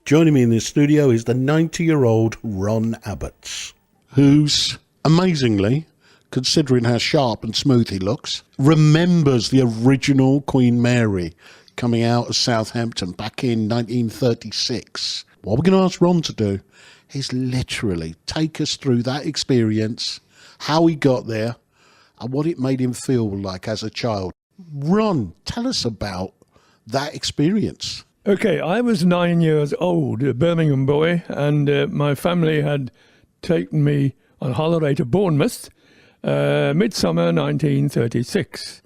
Joining me in the studio is the 90-year-old Ron Abbotts, who's amazingly, considering how sharp and smooth he looks, remembers the original Queen Mary coming out of Southampton back in 1936. What we're going to ask Ron to do is literally take us through that experience, how he got there, and what it made him feel like as a child. Ron, tell us about that experience. Okay, I was 9 years old, a Birmingham boy, and my family had taken me on holiday to Bournemouth, midsummer 1936.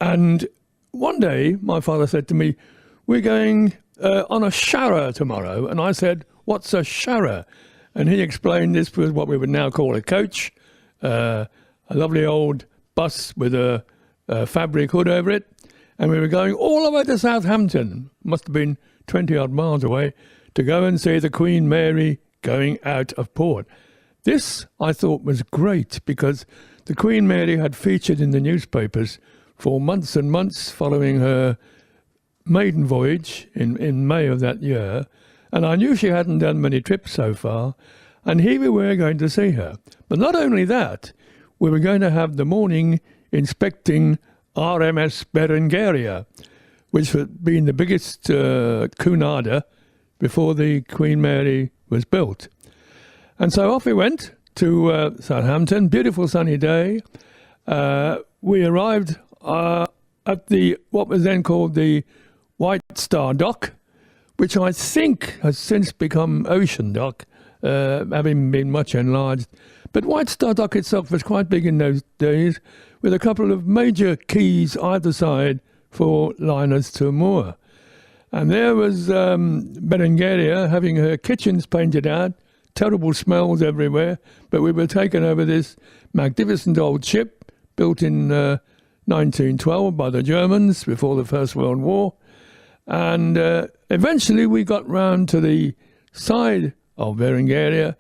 And one day, my father said to me, "We're going on a shower tomorrow." And I said, "What's a shower?" And he explained this was what we would now call a coach, a lovely old bus with a fabric hood over it. And we were going all the way to Southampton, must have been 20-odd miles away, to go and see the Queen Mary going out of port. This, I thought, was great because the Queen Mary had featured in the newspapers for months and months following her maiden voyage in May of that year. And I knew she hadn't done many trips so far. And here we were going to see her. But not only that, we were going to have the morning inspecting RMS Berengaria, which had been the biggest cunarder before the Queen Mary was built. And so off we went to Southampton, beautiful sunny day. We arrived at what was then called the White Star Dock, which I think has since become Ocean Dock, having been much enlarged. But White Star Dock itself was quite big in those days, with a couple of major quays either side for liners to moor. And there was Berengaria having her kitchens painted out, terrible smells everywhere, but we were taken over this magnificent old ship built in 1912 by the Germans before the First World War. And eventually we got round to the side of Berengaria,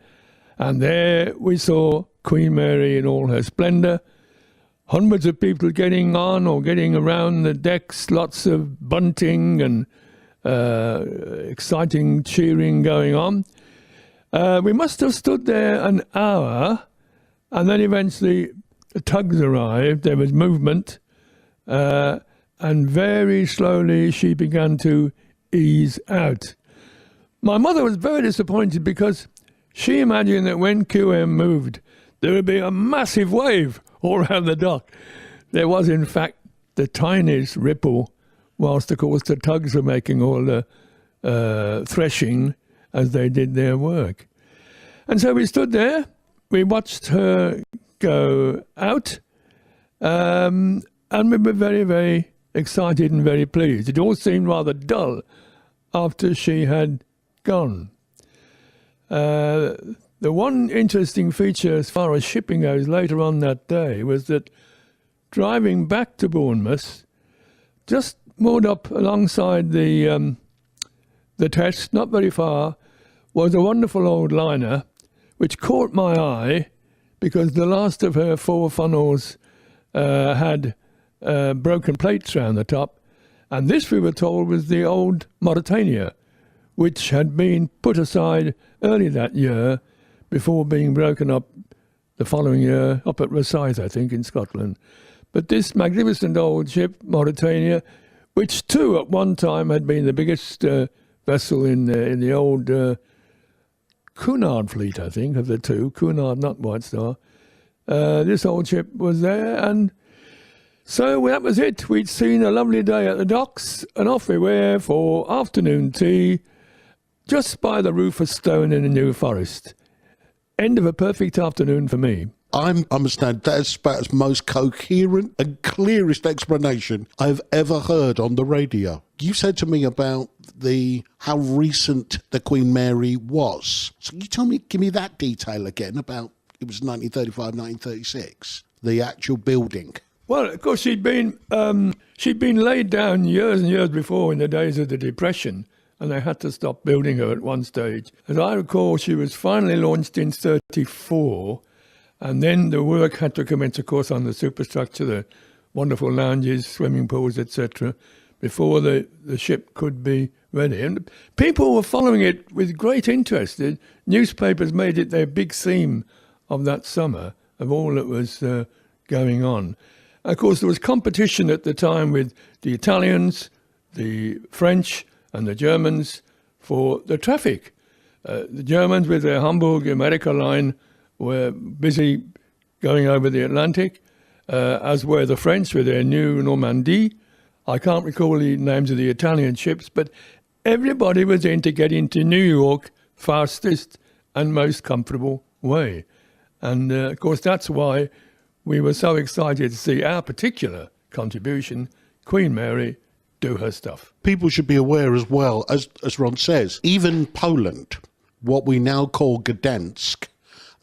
and there we saw Queen Mary in all her splendour. Hundreds of people getting on or getting around the decks, lots of bunting and exciting cheering going on. We must have stood there an hour, and then eventually the tugs arrived, there was movement, and very slowly she began to ease out. My mother was very disappointed because she imagined that when QM moved, there would be a massive wave all around the dock. There was, in fact, the tiniest ripple, whilst, of course, the tugs were making all the threshing as they did their work. And so we stood there, we watched her go out, and we were very, very excited and very pleased. It all seemed rather dull after she had gone. The one interesting feature as far as shipping goes later on that day was that driving back to Bournemouth, just moored up alongside the test, not very far, was a wonderful old liner which caught my eye because the last of her four funnels had broken plates around the top. And this, we were told, was the old Mauretania, which had been put aside early that year before being broken up the following year up at Rosyth, I think, in Scotland. But this magnificent old ship, Mauretania, which too at one time had been the biggest vessel in the old Cunard fleet, I think, of the two. Cunard, not White Star. This old ship was there, and so that was it. We'd seen a lovely day at the docks, and off we were for afternoon tea just by the Rufus Stone in the New Forest. End of a perfect afternoon for me. I understand that's about as most coherent and clearest explanation I've ever heard on the radio. You said to me about how recent the Queen Mary was. So can you give me that detail again about, it was 1935, 1936, the actual building? Well, of course, she'd been laid down years and years before in the days of the Depression, and they had to stop building her at one stage. As I recall, she was finally launched in 1934, and then the work had to commence, of course, on the superstructure, the wonderful lounges, swimming pools, etc., before the ship could be ready. And people were following it with great interest. The newspapers made it their big theme of that summer, of all that was going on. Of course, there was competition at the time with the Italians, the French and the Germans for the traffic. The Germans with their Hamburg-America line were busy going over the Atlantic, as were the French with their new Normandie. I can't recall the names of the Italian ships, but everybody was in to get into New York fastest and most comfortable way. And of course, that's why we were so excited to see our particular contribution, Queen Mary, do her stuff. People should be aware as well, as Ron says, even Poland, what we now call Gdansk,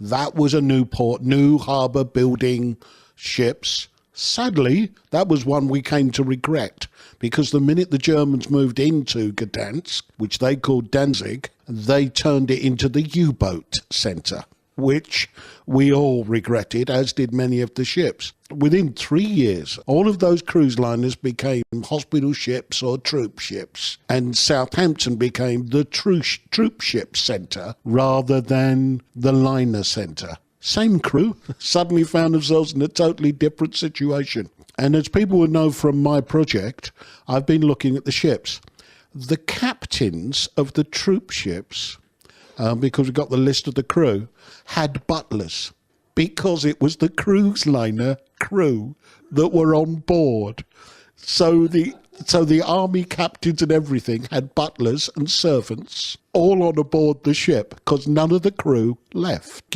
that was a new port, new harbour building ships. Sadly, that was one we came to regret, because the minute the Germans moved into Gdansk, which they called Danzig, they turned it into the U-boat centre, which we all regretted, as did many of the ships. Within 3 years, all of those cruise liners became hospital ships or troop ships, and Southampton became the troop ship centre rather than the liner centre. Same crew suddenly found themselves in a totally different situation. And as people would know from my project, I've been looking at the ships. The captains of the troop ships, because we got the list of the crew, had butlers, because it was the cruise liner crew that were on board. So the army captains and everything had butlers and servants all on aboard the ship, because none of the crew left.